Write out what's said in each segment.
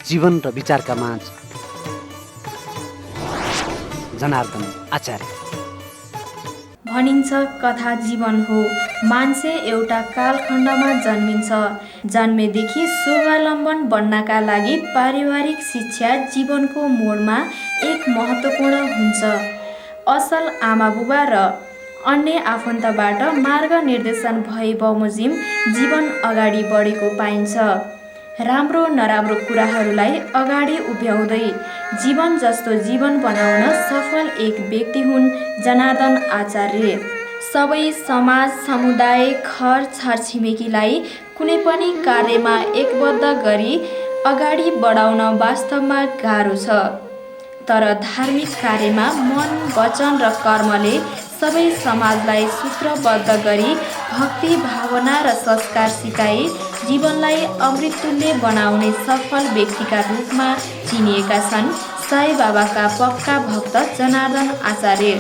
जीवन र विचारका माझ जनार्दन आचार्य। भनिन्छ कथा जीवन हो। मान्छे एउटा कालखण्डमा जन्मिन्छ। जन्मेदेखि स्वावलम्बन बन्नका लागि पारिवारिक शिक्षा जीवनको मोडमा एक महत्त्वपूर्ण हुन्छ। असल आमाबुबा र अन्य आफन्तबाट मार्गनिर्देशन भए बमोजिम जीवन अगाडि बढेको पाइन्छ। राम्रो नराम्रो कुराहरूलाई अगाडि उभ्याउँदै जीवन जस्तो जीवन बनाउन सफल एक व्यक्ति हुन् जनार्दन आचार्य। सबै समाज, समुदाय, घर छरछिमेकीलाई कुनै पनि कार्यमा एकबद्ध गरी अगाडि बढाउन वास्तवमा गाह्रो छ। तर धार्मिक कार्यमा मन, वचन र कर्मले सबै समाजलाई सूत्रबद्ध गरी भक्ति, भावना र संस्कार सिकाई जीवनलाई अमृततुल्य बनाउने सफल व्यक्तिका रूपमा चिनिएका छन् साई बाबाका पक्का भक्त जनार्दन आचार्य।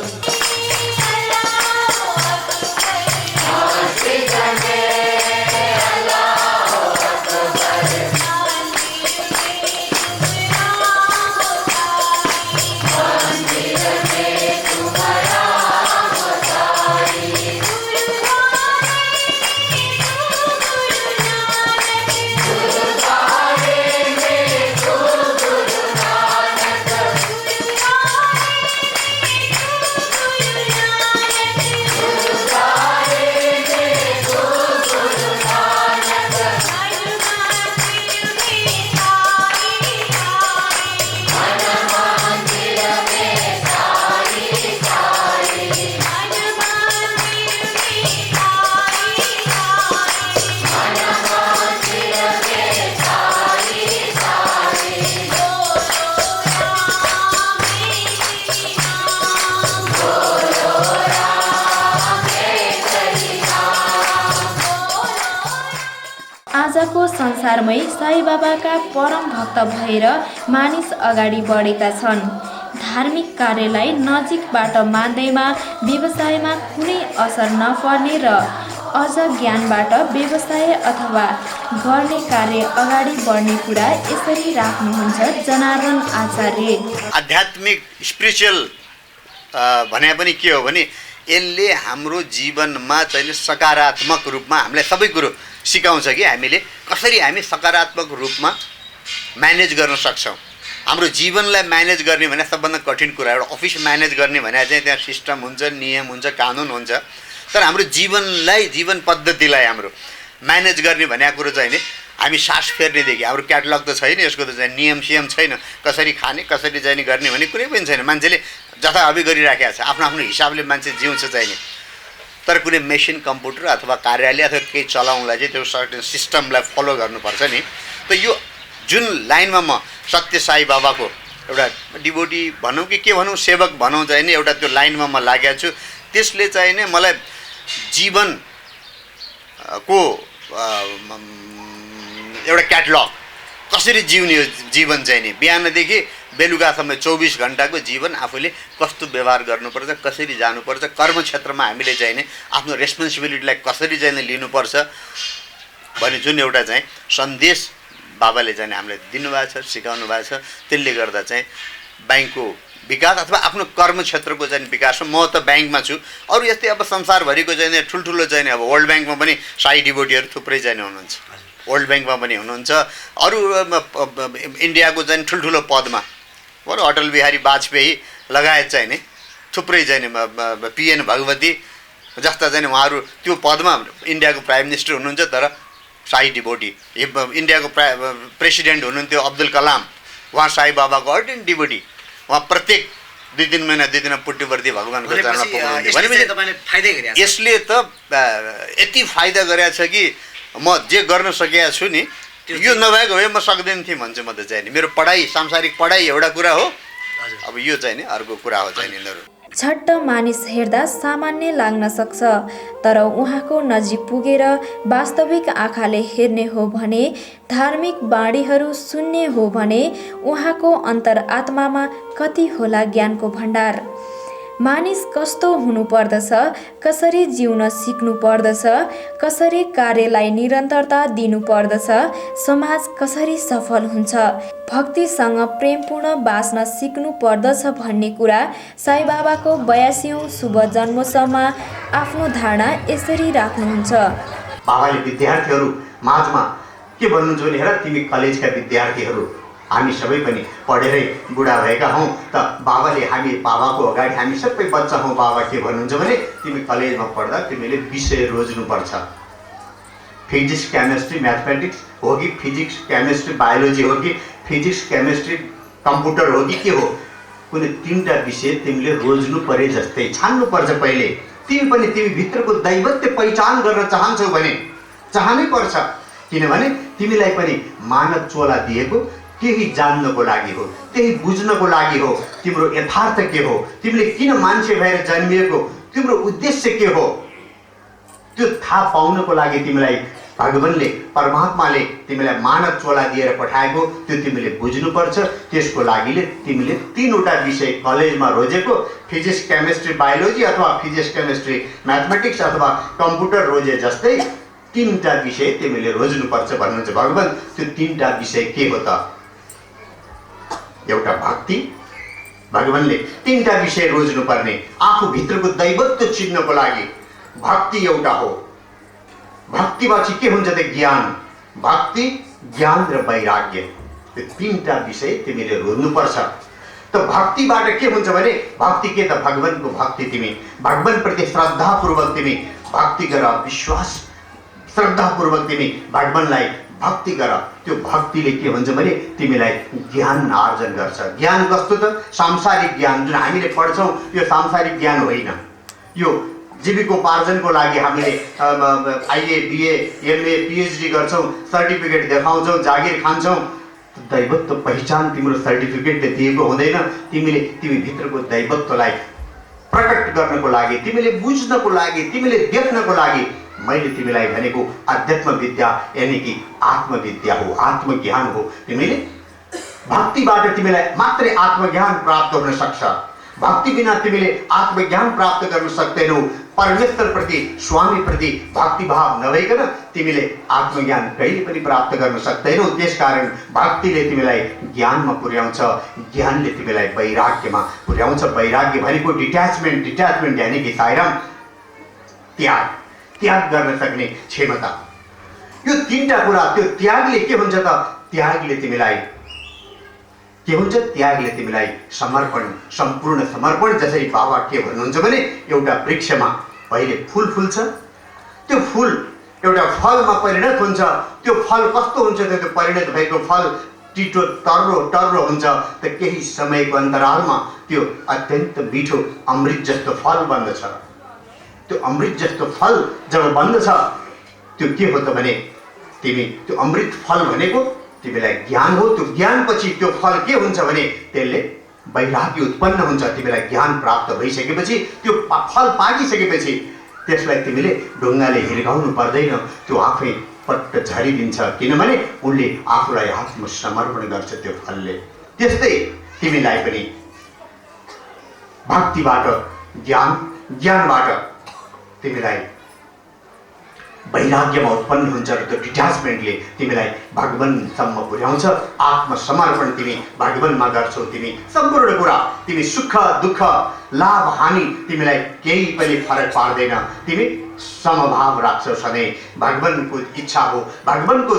आजको संसारमै साई बाबाका परम भक्त भएर मानिस अगाडि बढेका छन्। धार्मिक कार्यलाई नजिकबाट मान्दैमा व्यवसायमा कुनै असर नपर्ने र अझ ज्ञानबाट व्यवसाय अथवा गर्ने कार्य अगाडि बढ्ने कुरा यसरी राख्नुहुन्छ जनार्दन आचार्य। आध्यात्मिक स्पिरिचुअल भने पनि के हो भने यसले हाम्रो जीवनमा चाहिँ सकारात्मक रूपमा हामीलाई सबै कुरो सिकाउँछ कि हामीले कसरी हामी सकारात्मक रूपमा म्यानेज गर्न सक्छौँ। हाम्रो जीवनलाई म्यानेज गर्ने भने सबभन्दा कठिन कुरा। एउटा अफिस म्यानेज गर्ने भने चाहिँ त्यहाँ सिस्टम हुन्छ, नियम हुन्छ, कानुन हुन्छ। तर हाम्रो जीवनलाई, जीवन पद्धतिलाई हाम्रो म्यानेज गर्ने भनेको कुरो चाहिँ नि हामी सास फेर्नेदेखि हाम्रो क्याटलग त छैन, यसको त चाहिँ नियम सियम छैन। कसरी खाने, कसरी चाहिँ गर्ने भन्ने कुरै पनि छैन। मान्छेले जथाभावी गरिराखेको छ, आफ्नो आफ्नो हिसाबले मान्छे जिउँछ चाहिँ नि। तर कुनै मेसिन, कम्प्युटर अथवा कार्यालय अथवा केही चलाउनलाई चाहिँ त्यो सर्टेन सिस्टमलाई फलो गर्नुपर्छ नि। त यो जुन लाइनमा म सत्य साई बाबाको एउटा डिभोटी भनौँ कि के भनौँ, सेवक भनौँ चाहिँ नि, एउटा त्यो लाइनमा म लागेको छु। त्यसले चाहिँ नि मलाई जीवनको एउटा क्याटलग कसरी जिउने हो जीवन चाहिँ नि, बिहानदेखि बेलुकासम्म 24 घन्टाको जीवन आफूले कस्तो व्यवहार गर्नुपर्छ, कसरी जानुपर्छ, कर्म क्षेत्रमा हामीले चाहिँ नि आफ्नो रेस्पोन्सिबिलिटीलाई कसरी चाहिँ लिनुपर्छ भन्ने जुन एउटा चाहिँ सन्देश बाबाले चाहिँ हामीलाई दिनुभएको छ, सिकाउनु भएको छ। त्यसले गर्दा चाहिँ ब्याङ्कको विकास अथवा आफ्नो कर्म क्षेत्रको चाहिँ विकास। म त ब्याङ्कमा छु, अरू यस्तै अब संसारभरिको चाहिँ ठुल्ठुलो चाहिँ अब वर्ल्ड ब्याङ्कमा पनि साई डिभोटीहरू थुप्रै चाहिँ हुनुहुन्छ। वर्ल्ड ब्याङ्कमा पनि हुनुहुन्छ, अरू इन्डियाको चाहिँ ठुल्ठुलो पदमा अटल बिहारी वाजपेयी लगायत चाहिँ नि थुप्रै चाहिँ पिएन भगवती जस्ता चाहिँ उहाँहरू त्यो पदमा इन्डियाको प्राइम मिनिस्टर हुनुहुन्छ। तर साई डिभोटी, इन्डियाको प्रेसिडेन्ट हुनुहुन्थ्यो अब्दुल कलाम, उहाँ साई बाबाको अर्डिनेट डिभोटी। उहाँ प्रत्येक 2-3 महिना पुट्टुवर्ती भगवानको चरणमा पुग्नुहुन्थ्यो। यसले त यति फाइदा गरेको छ कि म जे गर्न सकेको छु नि, यो नभएको भए म सक्दैन थिएँ भन्छु म त चाहिँ नि। मेरो पढाइ, सांसारिक पढाइ एउटा कुरा हो, अब यो चाहिँ नि अर्को कुरा हो चाहिँ नि। झट्ट मानिस हेर्दा सामान्य लाग्न सक्छ, तर उहाँको नजिक पुगेर वास्तविक आँखाले हेर्ने हो भने, धार्मिक बाणीहरू सुन्ने हो भने उहाँको अन्तरआत्मामा कति होला ज्ञानको भण्डार। मानिस कस्तो हुनुपर्दछ, कसरी जिउन सिक्नु पर्दछ, कसरी कार्यलाई निरन्तरता दिनुपर्दछ, समाज कसरी सफल हुन्छ, भक्तिसँग प्रेमपूर्ण बाँच्न सिक्नु पर्दछ भन्ने कुरा साई बाबाको 82औं शुभ जन्मोत्सवमा आफ्नो धारणा यसरी राख्नुहुन्छ। बाबाले विद्यार्थीहरू माझमा के भन्नुहुन्छ भने, हेर तिमी कलेजका विद्यार्थीहरू, हामी सबै पनि पढेरै बुढा भएका हौँ, त बाबाले हामी बाबाको अगाडि हामी सबै बच्चा हौँ। बाबा के भन्नुहुन्छ भने, तिमी कलेजमा पढ्दा तिमीले विषय रोज्नुपर्छ। फिजिक्स केमिस्ट्री म्याथमेटिक्स हो कि फिजिक्स केमिस्ट्री बायोलोजी हो कि फिजिक्स केमिस्ट्री कम्प्युटर हो कि के हो, कुनै 3टा विषय तिमीले रोज्नु परे जस्तै छान्नुपर्छ। पहिले तिमी पनि तिमी भित्रको दैवत्य पहिचान गर्न चाहन्छौ भने चाहनै पर्छ, किनभने तिमीलाई पनि मानव चोला दिएको केही जान्नको लागि हो, त्यही बुझ्नको लागि हो। तिम्रो यथार्थ के हो, तिमीले किन मान्छे भएर जन्मिएको, तिम्रो उद्देश्य के हो, त्यो थाहा पाउनको लागि तिमीलाई भगवानले परमात्माले तिमीलाई मानव चोला दिएर पठाएको त्यो तिमीले बुझ्नुपर्छ। त्यसको लागि तिमीले 3वटा विषय कलेजमा रोजेको, फिजिक्स केमिस्ट्री बायोलोजी अथवा फिजिक्स केमिस्ट्री म्याथमेटिक्स अथवा कम्प्युटर रोजे जस्तै 3टा विषय तिमीले रोज्नुपर्छ भन्नुहुन्छ भगवान। त्यो 3टा विषय के हो त? एउटा भक्ति, भगवानले 3टा विषय रोज्नुपर्ने आफू भित्रको दैवत्व चिन्नको लागि। भक्ति एउटा हो, भक्तिपछि के हुन्छ त? ज्ञान। भक्ति, ज्ञान र वैराग्य, त्यो 3टा विषय तिमीले रोज्नुपर्छ। त भक्तिबाट के हुन्छ भने, भक्ति के त? भगवानको भक्ति। तिमी भगवानप्रति श्रद्धापूर्वक तिमी भक्ति गर, विश्वास श्रद्धापूर्वक तिमी भगवानलाई भक्ति गर। त्यो भक्तिले के हुन्छ भने तिमीलाई ज्ञान आर्जन गर्छ। ज्ञान कस्तो त? सांसारिक ज्ञान जुन हामीले पढ्छौँ यो सांसारिक ज्ञान होइन। यो जीविकोपार्जनको लागि हामीले आइए बिए एमए पिएचडी गर्छौँ, सर्टिफिकेट देखाउँछौँ, जागिर खान्छौँ। दैवत्व पहिचान तिम्रो सर्टिफिकेटले दिएको हुँदैन। तिमी भित्रको दैवत्वलाई प्रकट गर्नको लागि, तिमीले बुझ्नको लागि, तिमीले देख्नको लागि मैले तिमीलाई भनेको अध्यात्म विद्या यानी कि आत्मविद्या हो, आत्मज्ञान हो। तिमीले भक्तिबाट तिमीलाई मात्रै आत्मज्ञान प्राप्त हुन सक्छ। भक्ति बिना तिमीले आत्मज्ञान प्राप्त गर्न सक्दैनौ। परमेश्वरप्रति, स्वामीप्रति भक्तिभाव नभइकन तिमीले आत्मज्ञान कहिले पनि प्राप्त गर्न सक्दैनौ। त्यसकारण भक्तिले तिमीलाई ज्ञानमा पुर्याउँछ, ज्ञानले तिमीलाई वैराग्यमा पुर्याउँछ। वैराग्य भनेको डिट्याचमेन्ट यानी कि साइराम, त्याग गर्न सक्ने क्षमता। यो 3टा कुरा, त्यो त्यागले के हुन्छ त? त्यागले तिमीलाई के हुन्छ? त्यागले तिमीलाई समर्पण, सम्पूर्ण समर्पण। जसरी बाबा के भन्नुहुन्छ भने, एउटा वृक्षमा पहिले फुल फुल्छ, त्यो फुल एउटा फलमा परिणत हुन्छ। त्यो फल कस्तो हुन्छ त? त्यो परिणत भएको फल टिटो टर्रो हुन्छ। त केही समयको अन्तरालमा त्यो अत्यन्त मिठो अमृत जस्तो फल बन्दछ। त्यो अमृत जस्तो फल जब बन्दछ त्यो के हो त भने, तिमी त्यो अमृत फल भनेको तिमीलाई ज्ञान हो। त्यो ज्ञानपछि त्यो फल के हुन्छ भने त्यसले वैराग्य उत्पन्न हुन्छ। तिमीलाई ज्ञान प्राप्त भइसकेपछि, त्यो फल पाकिसकेपछि त्यसलाई तिमीले ढुङ्गाले हिर्काउनु पर्दैन, त्यो आफै पट्ट झरिदिन्छ। किनभने उनले आफूलाई आत्मसमर्पण गर्छ त्यो फलले। त्यस्तै तिमीलाई पनि भक्तिबाट ज्ञानबाट तिमीलाई वैराग्यमा उत्पन्न हुन्छ र त्यो डिट्याचमेन्टले तिमीलाई भगवानसम्म पुर्याउँछ। आत्मसमर्पण तिमी भगवानमा गर्छौ। तिमी सम्पूर्ण कुरा, तिमी सुख दुःख लाभ हानि तिमीलाई केही पनि फरक पार्दैन। तिमी समभाव राख्छौ सधैँ। भगवानको इच्छा हो, भगवानको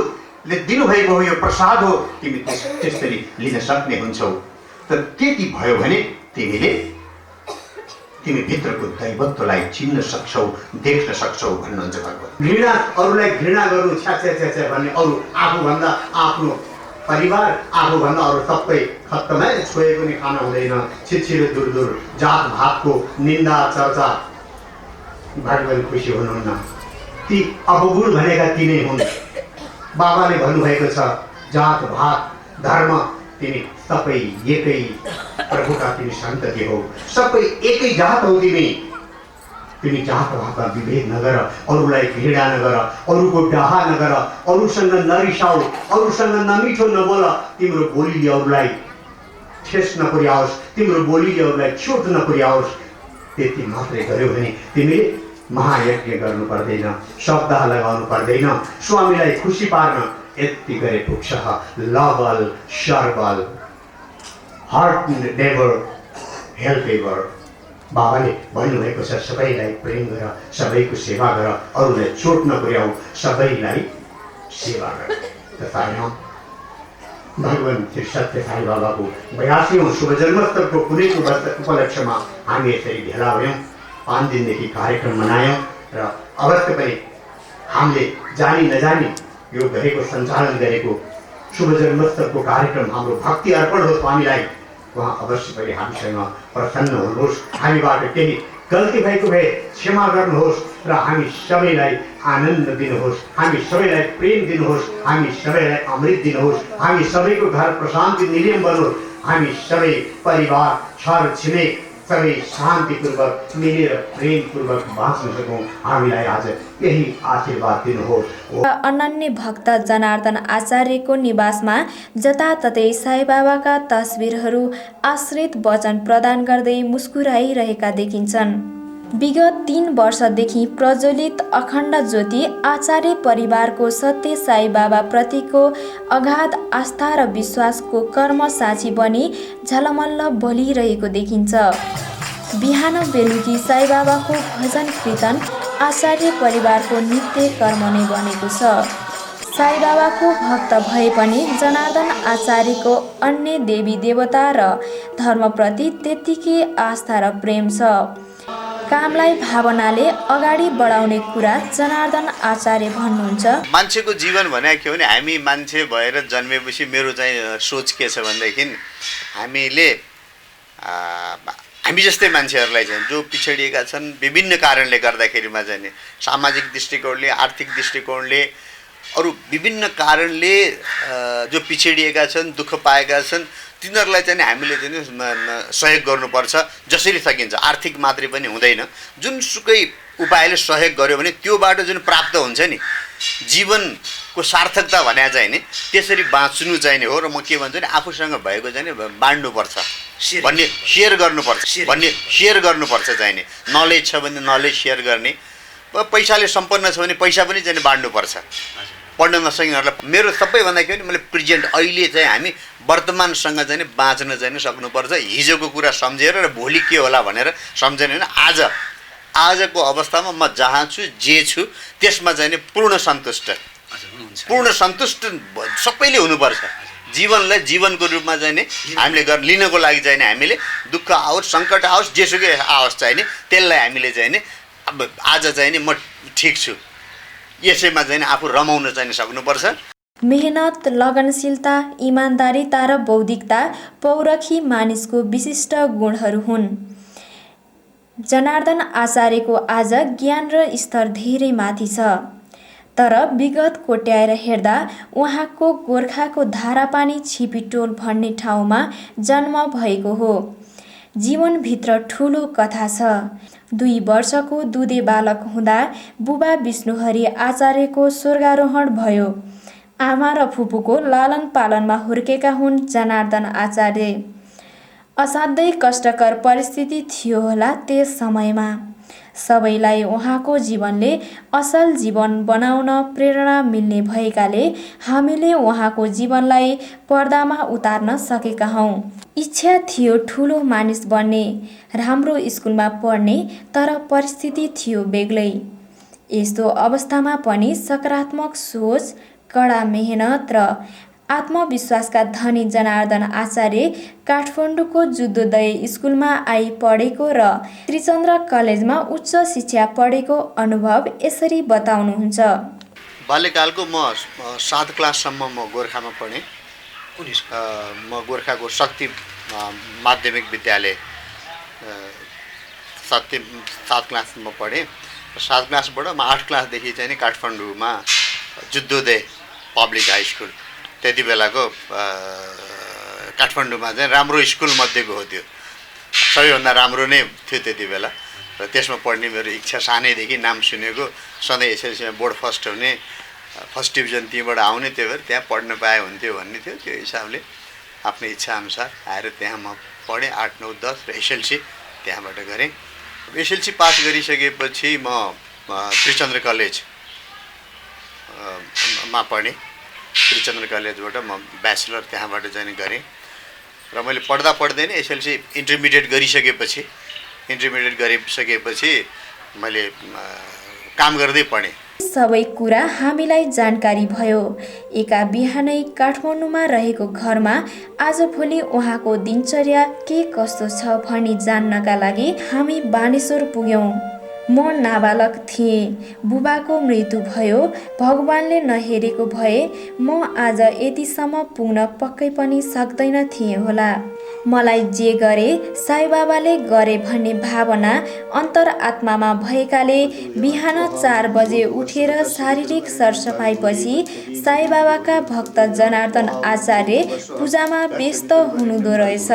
दिनुभएको हो, यो प्रसाद हो, तिमी त्यसरी लिन सक्ने हुन्छौ। त त्यति भयो भने तिमी भित्रको दैवत्वलाई चिन्न सक्छौ, देख्न सक्छौ भन्नुहुन्छ भगवान। घृणा, अरूलाई घृणा गर्नु, छ्या भन्ने, अरू आफूभन्दा आफ्नो परिवार, आफूभन्दा अरू सबै खत्तम है, छोएको नि खाना हुँदैन, छिटछिटो दूर जात भातको निन्दा चर्चा। भगवान खुसी हुनुहुन्न। ती अपगुण भनेका ती नै हुन्। बाबाले भन्नुभएको छ, जात भात धर्म तिमी सबै एकै प्रभुका तिमी सन्तति हौ, सबै एकै जात हौ। तिमी जात भातमा विभेद नगर, अरूलाई घृणा नगर, अरूको डाहा नगर, अरूसँग नरिसाऊ, अरूसँग नमिठो नबोल। तिम्रो बोलीले अरूलाई ठेस नपुर्याओस्, तिम्रो बोलीले अरूलाई चोट नपुर्याओस्। त्यति मात्रै गर्यो भने तिमीले महायज्ञ गर्नु पर्दैन, शब्द लगाउनु पर्दैन, स्वामीलाई खुसी पार्न यति गरे पुग्छ। लबल सर्बल हार्ट नेभर हेल्प एभर। बाबाले भन्नुभएको छ सबैलाई प्रेम गर, सबैको सेवा गर, अरूलाई चोट नपुर्याऊ, सबैलाई सेवा गर। तथापि भगवान श्री सत्य साई बाबाको 82औं शुभ जन्मोत्सवको कुनै उपलक्ष्यमा हामी यसरी भेला भयौँ। 5 दिनदेखि कार्यक्रम मनायौँ र अवश्य पनि हामीले जानी नजानी यो गरेको सञ्चालन गरेको शुभ जन्मोत्सवको कार्यक्रम हाम्रो भक्ति अर्पण हो स्वामीलाई। उहाँ अवश्य पनि हामीसँग प्रसन्न हुनुहोस्, हामीबाट केही गल्ती भएको भए क्षमा गर्नुहोस् र हामी सबैलाई आनन्द दिनुहोस्, हामी सबैलाई प्रेम दिनुहोस्, हामी सबैलाई अमृत दिनुहोस्, हामी सबैको घर प्रशान्ति निलयम बनोस्, हामी सबै परिवार छर छिमेक सबै शान्तिपूर्वक मिलेर प्रेमपूर्वक बाँच्न सकौँ, हामीलाई आज यही आशीर्वाद दिनुहोस्। अनन्य भक्त जनार्दन आचार्यको निवासमा जताततै साईबाबाका तस्बिरहरू आश्रित वचन प्रदान गर्दै मुस्कुराइरहेका देखिन्छन्। विगत 3 वर्षदेखि प्रज्वलित अखण्ड ज्योति आचार्य परिवारको सत्य साईबाबा प्रतिको अगाध आस्था र विश्वासको कर्म साक्षी बनी झलमल्ल बोलिरहेको देखिन्छ। बिहान बेलुकी साईबाबाको भजन कीर्तन आचार्य परिवारको नित्य कर्म नै बनेको छ। साईबाबाको भक्त भए पनि जनार्दन आचार्यको अन्य देवी देवता र धर्मप्रति त्यत्तिकै आस्था र प्रेम छ। कामलाई भावनाले अगाडि बढाउने कुरा जनार्दन आचार्य भन्नुहुन्छ। मान्छेको जीवन भनेको के हो भने हामी मान्छे भएर जन्मेपछि मेरो चाहिँ सोच के छ भनेदेखि हामी जस्तै मान्छेहरूलाई चाहिँ जो पिछडिएका छन् विभिन्न कारणले गर्दाखेरिमा चाहिँ सामाजिक दृष्टिकोणले, आर्थिक दृष्टिकोणले, अरू विभिन्न कारणले जो पिछडिएका छन्, दुःख पाएका छन्, तिनीहरूलाई चाहिँ हामीले चाहिँ सहयोग गर्नुपर्छ जसरी सकिन्छ। आर्थिक मात्रै पनि हुँदैन, जुनसुकै उपायले सहयोग गर्यो भने त्योबाट जुन प्राप्त हुन्छ नि जीवनको सार्थकता भने चाहिँ नि त्यसरी बाँच्नु चाहिने हो। र म के भन्छु नि आफूसँग भएको चाहिँ बाँड्नुपर्छ भन्ने, सेयर गर्नुपर्छ चाहिँ नि। नलेज छ भने नलेज सेयर गर्ने, पैसाले सम्पन्न छ भने पैसा पनि चाहिँ बाँड्नुपर्छ। पढ्न नसक्नेहरूलाई मेरो सबैभन्दा के भने मैले प्रेजेन्ट अहिले चाहिँ हामी वर्तमानसँग चाहिँ बाँच्न चाहिँ सक्नुपर्छ। हिजोको कुरा सम्झेर र भोलि के होला भनेर सम्झेन होइन, आजको अवस्थामा म जहाँ छु जे छु त्यसमा चाहिँ पूर्ण सन्तुष्ट सबैले हुनुपर्छ। जीवनलाई जीवनको रूपमा चाहिँ नि हामीले लिनको लागि चाहिँ हामीले दुःख आओस्, सङ्कट आओस्, जेसुकै आओस् चाहिँ नि त्यसलाई हामीले चाहिँ नि अब आज चाहिँ नि म ठिक छु यसैमा चाहिँ आफू रमाउन चाहिँ सक्नुपर्छ। मेहनत, लगनशीलता, इमान्दारिता र बौद्धिकता पौरखी मानिसको विशिष्ट गुणहरू हुन्। जनार्दन आचार्यको आज ज्ञान र स्तर धेरै माथि छ, तर विगत कोट्याएर हेर्दा उहाँको गोर्खाको धारापानी छिपिटोल भन्ने ठाउँमा जन्म भएको हो। जीवनभित्र ठुलो कथा छ। 2 वर्षको दुधे बालक हुँदा बुबा विष्णुहरि आचार्यको स्वर्गारोहण भयो। आमा र फुपूको लालन पालनमा हुर्केका हुन् जनार्दन आचार्य। असाध्यै कष्टकर परिस्थिति थियो होला त्यस समयमा। सबैलाई उहाँको जीवनले असल जीवन बनाउन प्रेरणा मिल्ने भएकाले हामीले उहाँको जीवनलाई पर्दामा उतार्न सकेका हौँ। इच्छा थियो ठुलो मानिस बन्ने, राम्रो स्कुलमा पढ्ने, तर परिस्थिति थियो बेग्लै। यस्तो अवस्थामा पनि सकारात्मक सोच, कडा मेहनत र आत्मविश्वासका धनी जनार्दन आचार्य काठमाडौँको जुद्धोदय स्कुलमा आई पढेको र त्रिचन्द्र कलेजमा उच्च शिक्षा पढेको अनुभव यसरी बताउनुहुन्छ। बाल्यकालको म 7 क्लाससम्म म गोर्खामा पढेँ। म गोर्खाको शक्ति माध्यमिक विद्यालय 7 क्लाससम्म पढेँ। 7 क्लासबाट म 8 क्लासदेखि चाहिँ काठमाडौँमा जुद्धोदय पब्लिक हाई स्कुल, त्यति बेलाको काठमाडौँमा चाहिँ राम्रो स्कुल मध्येको हो त्यो, सबैभन्दा राम्रो नै थियो त्यति बेला। र त्यसमा पढ्ने मेरो इच्छा सानैदेखि, नाम सुनेको, सधैँ एसएलसीमा बोर्ड फर्स्ट हुने, फर्स्ट डिभिजन त्यहीँबाट आउने, त्यही भएर त्यहाँ पढ्न पाए हुन्थ्यो भन्ने थियो। त्यो हिसाबले आफ्नो इच्छाअनुसार आएर त्यहाँ म पढेँ। 8, 9, 10 र एसएलसी त्यहाँबाट गरेँ। र एसएलसी पास गरिसकेपछि म त्रिचन्द्र कलेज मा पढेँ। त्रिचन्द्र कलेजबाट म ब्याचलर त्यहाँबाट चाहिँ गरेँ र मैले पढ्दै नै एसएलसी इन्टरमिडिएट गरिसकेपछि मैले काम गर्दै पढेँ। सबै कुरा हामीलाई जानकारी भयो। एका बिहानै काठमाडौँमा रहेको घरमा आजभोलि उहाँको दिनचर्या के कस्तो छ भनी जान्नका लागि हामी बानेश्वर पुग्यौँ। म नाबालक थिएँ। बुबाको मृत्यु भयो। भगवानले नहेरेको भए म आज यतिसम्म पुग्न पक्कै पनि सक्दैन थिएँ होला। मलाई जे गरे साईबाबाले गरे भन्ने भावना अन्तरआत्मामा भएकाले बिहान 4 बजे उठेर शारीरिक सरसफाइपछि साईबाबाका भक्त जनार्दन आचार्य पूजामा व्यस्त हुनुहुँदो रहेछ।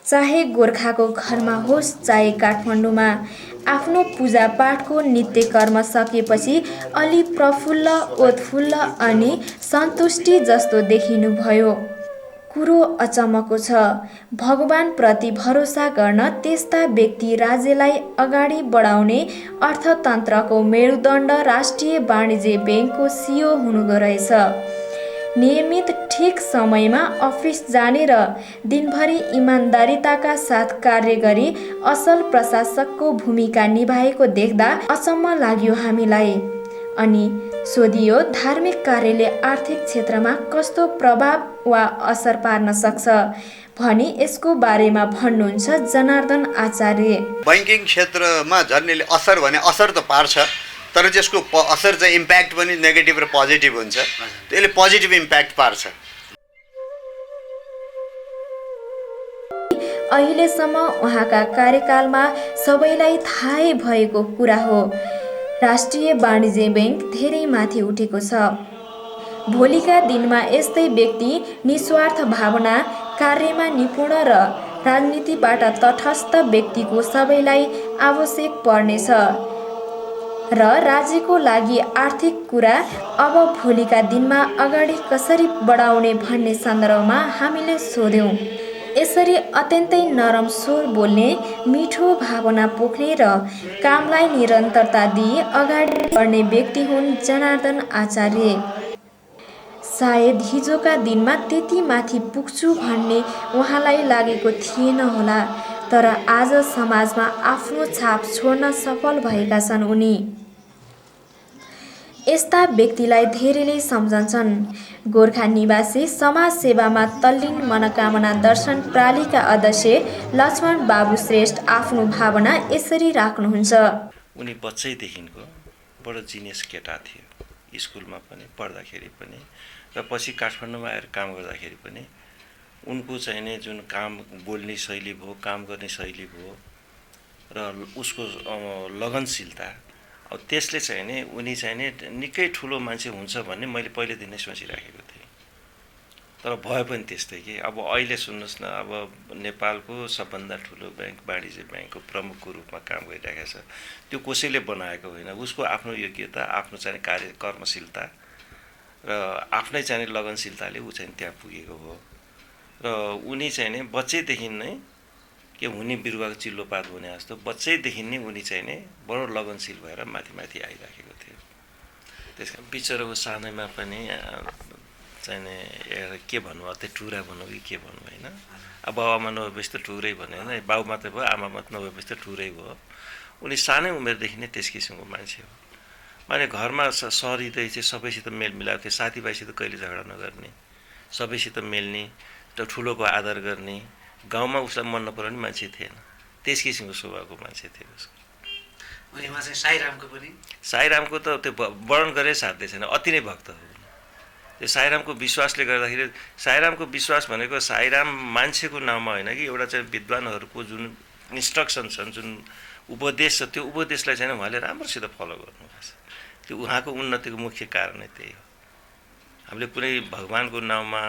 चाहे गोर्खाको घरमा होस् चाहे काठमाडौँमा, आफ्नो पूजापाठको नित्यकर्म सकेपछि अलि प्रफुल्ल, ओतफुल्ल अनि सन्तुष्टि जस्तो देखिनुभयो। कुरो अचम्मको छ, भगवानप्रति भरोसा गर्न त्यस्ता व्यक्ति राज्यलाई अगाडि बढाउने अर्थतन्त्रको मेरुदण्ड राष्ट्रिय वाणिज्य ब्याङ्कको सिइओ हुनुहुँदो रहेछ। नियमित ठिक समयमा अफिस जाने र दिनभरि इमान्दारिताका साथ कार्य गरी असल प्रशासकको भूमिका निभाएको देख्दा अचम्म लाग्यो हामीलाई। अनि सोधियो, धार्मिक कार्यले आर्थिक क्षेत्रमा कस्तो प्रभाव वा असर पार्न सक्छ भनी यसको बारेमा भन्नुहुन्छ जनार्दन आचार्य। बैंकिङ क्षेत्रमा झर्नेले असर भने असर त पार्छ, तर त्यसको असर चाहिँ इम्प्याक्ट पनि नेगेटिभ र पोजिटिभ हुन्छ। त्यसले पोजिटिभ इम्प्याक्ट पार्छ। अहिलेसम्म उहाँका कार्यकालमा सबैलाई थाहै भएको कुरा हो, राष्ट्रिय वाणिज्य ब्याङ्क धेरै माथि उठेको छ। भोलिका दिनमा यस्तै व्यक्ति निस्वार्थ भावना, कार्यमा निपुण र राजनीतिबाट तटस्थ व्यक्तिको सबैलाई आवश्यक पर्नेछ र राज्यको लागि आर्थिक कुरा अब भोलिका दिनमा अगाडि कसरी बढाउने भन्ने सन्दर्भमा हामीले सोध्यौँ। यसरी अत्यन्तै नरम स्वर बोल्ने, मिठो भावना पोख्ने र कामलाई निरन्तरता दिई अगाडि बढ्ने व्यक्ति हुन् जनार्दन आचार्य। सायद हिजोका दिनमा त्यति माथि पुग्छु भन्ने उहाँलाई लागेको थिएन होला, तर आज समाजमा आफ्नो छाप छोड्न सफल भएका छन् उनी। यस्ता व्यक्तिलाई धेरैले सम्झन्छन्। गोर्खा निवासी समाजसेवामा तल्लीन मनोकामना दर्शन प्रालीका अध्यक्ष लक्ष्मण बाबु श्रेष्ठ आफ्नो भावना यसरी राख्नुहुन्छ। उनी बच्चैदेखिको बडो जिनियस केटा थियो, स्कुलमा पनि पढ्दाखेरि पनि र पछि काठमाडौँमा आएर काम गर्दाखेरि पनि उनको चाहिँ नि जुन काम बोल्ने शैली भयो, काम गर्ने शैली भयो र उसको लगनशीलता, अब त्यसले चाहिँ नि उनी चाहिँ नि निकै ठुलो मान्छे हुन्छ भन्ने मैले पहिलेदेखि नै सोचिराखेको थिएँ। तर भयो पनि त्यस्तै कि अब अहिले सुन्नुहोस् न, अब नेपालको सबभन्दा ठुलो ब्याङ्क वाणिज्य ब्याङ्कको प्रमुखको रूपमा काम गरिरहेको छ। त्यो कसैले बनाएको होइन, उसको आफ्नो योग्यता, आफ्नो चाहिँ कर्मशीलता र आफ्नै चाहिँ लगनशीलताले ऊ चाहिँ त्यहाँ पुगेको हो। र उनी चाहिँ नि बच्चैदेखि नै के हुने बिरुवाको चिल्लोपात हुने जस्तो बच्चैदेखि नै उनी चाहिँ नि बडो लगनशील भएर माथि माथि आइराखेको थियो। त्यस कारण बिचरा ऊ सानैमा पनि चाहिँ नि एउटा के भन्नु, त्यो टुरा भनौँ कि के भनौँ होइन। अब बाबामा नभएपछि त टुरै भन्यो होइन, बाउ मात्रै भयो, आमा मात्रै नभएपछि त टुरै भयो। उनी सानै उमेरदेखि नै त्यस किसिमको मान्छे हो। माने घरमा सरिँदै चाहिँ सबैसित मेलमिलाप थियो, साथीभाइसित कहिले झगडा नगर्ने, सबैसित मेल्ने, त ठुलोको आदर गर्ने, गाउँमा उसलाई मन नपराउने मान्छे थिएन। त्यस किसिमको स्वभावको मान्छे थियो उसको। अनि उहाँ चाहिँ साईरामको पनि, साईरामको त त्यो वर्णन गरे साध्य छैन, अति नै भक्त हो। त्यो साईरामको विश्वासले गर्दाखेरि, साईरामको विश्वास भनेको साईराम मान्छेको नाममा होइन कि एउटा चाहिँ विद्वानहरूको जुन इन्स्ट्रक्सन छन्, जुन उपदेश छ, त्यो उपदेशलाई चाहिँ उहाँले राम्रोसित फलो गर्नुभएको छ। त्यो उहाँको उन्नतिको मुख्य कारण नै त्यही हो। हामीले कुनै भगवानको नाममा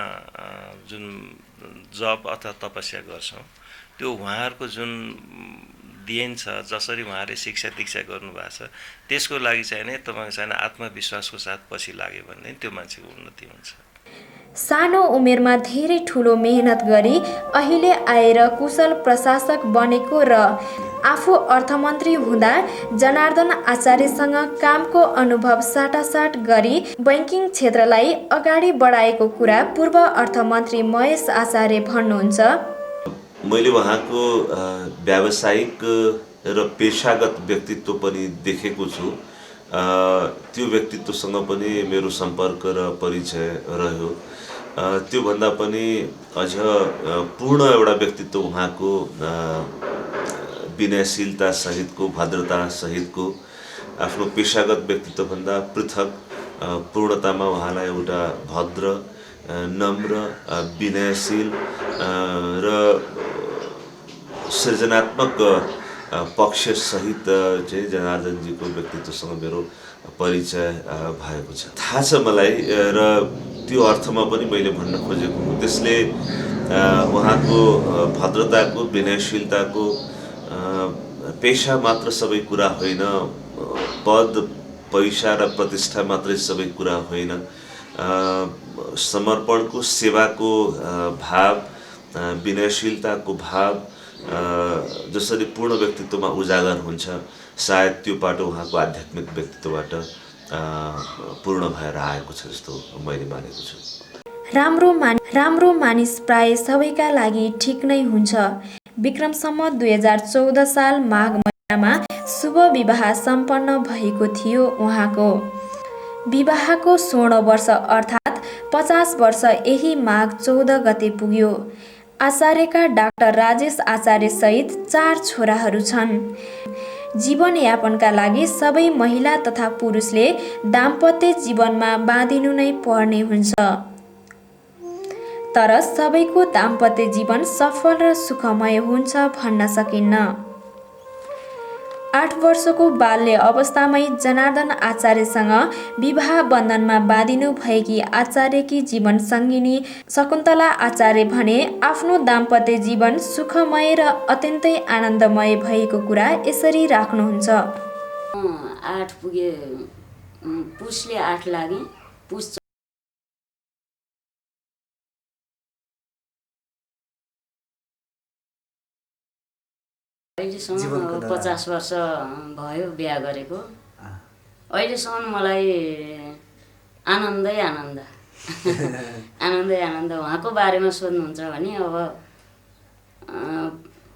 जुन जप अथवा तपस्या गर्छौँ, त्यो उहाँहरूको जुन देन छ, जसरी उहाँहरूले शिक्षा दीक्षा गर्नुभएको छ, त्यसको लागि चाहिँ नै तपाईँको चाहिँ आत्मविश्वासको साथ पछि लाग्यो भने त्यो मान्छेको उन्नति हुन्छ। सानो उमेरमा धेरै ठुलो मेहनत गरी अहिले आएर कुशल प्रशासक बनेको र आफू अर्थमन्त्री हुँदा जनार्दन आचार्यसँग कामको अनुभव साटासाट गरी बैंकिङ क्षेत्रलाई अगाडि बढाएको कुरा पूर्व अर्थमन्त्री महेश आचार्य भन्नुहुन्छ। मैले उहाँको व्यावसायिक र पेशागत व्यक्तित्व पनि देखेको छु। त्यो व्यक्तित्वसँग पनि मेरो सम्पर्क र परिचय रह्यो। त्योभन्दा पनि अझ पूर्ण एउटा व्यक्तित्व उहाँको विनयशीलता सहितको, भद्रता सहितको, आफ्नो पेशागत व्यक्तित्वभन्दा पृथक पूर्णतामा उहाँलाई एउटा भद्र, नम्र, विनयशील र सृजनात्मक पक्ष सहित चाहिँ जनार्दनजीको व्यक्तित्वसँग मेरो परिचय भएको छ, थाहा छ मलाई। र त्यो अर्थमा पनि मैले भन्न खोजेको हुँ। त्यसले उहाँको भद्रताको, विनयशीलताको, पेशा मात्र सबै कुरा होइन, पद पैसा र प्रतिष्ठा मात्रै सबै कुरा होइन, समर्पणको, सेवाको भाव, विनयशीलताको भाव जसरी पूर्ण व्यक्तित्वमा उजागर हुन्छ, सायद त्यो पाटो उहाँको आध्यात्मिक व्यक्तित्वबाट पूर्ण भएर आएको छ जस्तो मैले मानेको छु। राम्रो मानिस प्राय सबैका लागि ठिक नै हुन्छ। विक्रम सम्वत 2014 साल माघ महिनामा शुभ विवाह सम्पन्न भएको थियो। उहाँको विवाहको स्वर्ण वर्ष अर्थात् 50 वर्ष यही माघ 14 गते पुग्यो। आचार्यका डाक्टर राजेश आचार्य सहित 4 छोराहरू छन्। जीवनयापनका लागि सबै महिला तथा पुरुषले दाम्पत्य जीवनमा बाँधिनु नै पर्ने हुन्छ। तर सबैको दाम्पत्य जीवन सफल र सुखमय हुन्छ भन्न सकिन्न। 8 वर्षको बाल्य अवस्थामै जनार्दन आचार्यसँग विवाह बन्धनमा बाँधिनु भएकी आचार्यकी जीवन सङ्गिनी शकुन्तला आचार्य भने आफ्नो दाम्पत्य जीवन सुखमय र अत्यन्तै आनन्दमय भएको कुरा यसरी राख्नुहुन्छ। 8 पुगे, पुसले 8 लागे, पुस अहिलेसम्म 50 वर्ष भयो बिहा गरेको। अहिलेसम्म मलाई आनन्दै आनन्द आनन्दै आनन्द। उहाँको बारेमा सोध्नुहुन्छ भने अब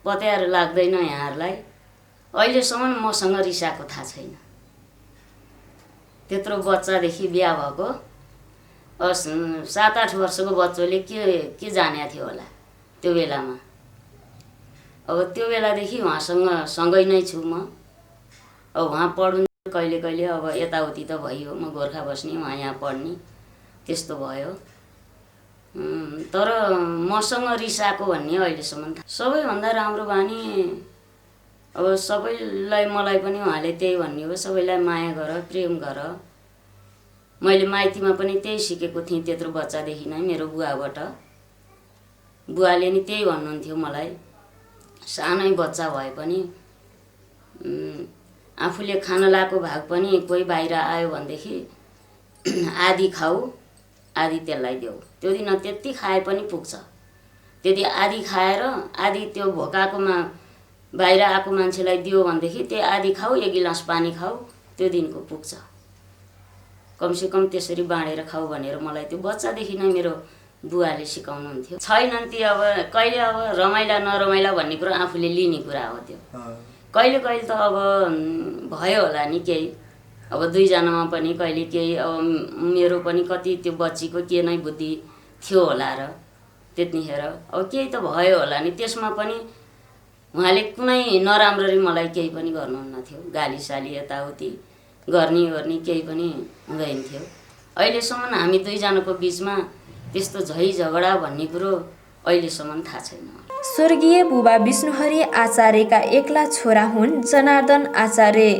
पत्याएर लाग्दैन यहाँहरूलाई। अहिलेसम्म मसँग रिसाएको थाहा छैन। त्यत्रो बच्चादेखि बिहा भएको 7-8 वर्षको बच्चोले के जानेको थियो होला त्यो बेलामा। अब त्यो बेलादेखि उहाँसँग सँगै नै छु म। अब उहाँ पढ्नु कहिले कहिले अब यताउति त भइयो, म गोर्खा बस्ने, उहाँ यहाँ पढ्ने, त्यस्तो भयो। तर मसँग रिसाएको भन्ने अहिलेसम्म सबैभन्दा राम्रो बानी अब सबैलाई, मलाई पनि उहाँले त्यही भन्नुभयो, सबैलाई माया गर, प्रेम गर। मैले माइतीमा पनि त्यही सिकेको थिएँ त्यत्रो बच्चादेखि नै मेरो बुवाबाट। बुवाले नि त्यही भन्नुहुन्थ्यो मलाई। सानै बच्चा भए पनि आफूले खान लाएको भाग पनि कोही बाहिर आयो भनेदेखि आधी खाऊ, आधी त्यसलाई देऊ। त्यो दिन त्यति खाए पनि पुग्छ। त्यति आधी खाएर आधी त्यो भोकाकोमा बाहिर आएको मान्छेलाई दियो भनेदेखि त्यो आधी खाऊ, 1 गिलास पानी खाऊ, त्यो दिनको पुग्छ। कमसेकम त्यसरी बाँडेर खाऊ भनेर मलाई त्यो बच्चादेखि नै मेरो बुवाले सिकाउनुहुन्थ्यो। छैनन् ती अब कहिले अब रमाइला नरमाइला भन्ने कुरो आफूले लिने कुरा हो त्यो। कहिले कहिले त अब भयो होला नि केही, अब 2 जनामा पनि कहिले केही, अब मेरो पनि कति त्यो बच्चीको के नै बुद्धि थियो होला र त्यतिखेर अब केही त भयो होला नि। त्यसमा पनि उहाँले कुनै नराम्ररी मलाई केही पनि गर्नुहुन्न थियो। गालीसाली यताउति गर्ने केही पनि हुँदैन थियो। अहिलेसम्म हामी 2 जनाको बिचमा त्यस्तो झै झगडा भन्ने कुरो अहिलेसम्म थाहा छैन। स्वर्गीय बुबा विष्णुहरि आचार्यका एक्ला छोरा हुन् जनार्दन आचार्य।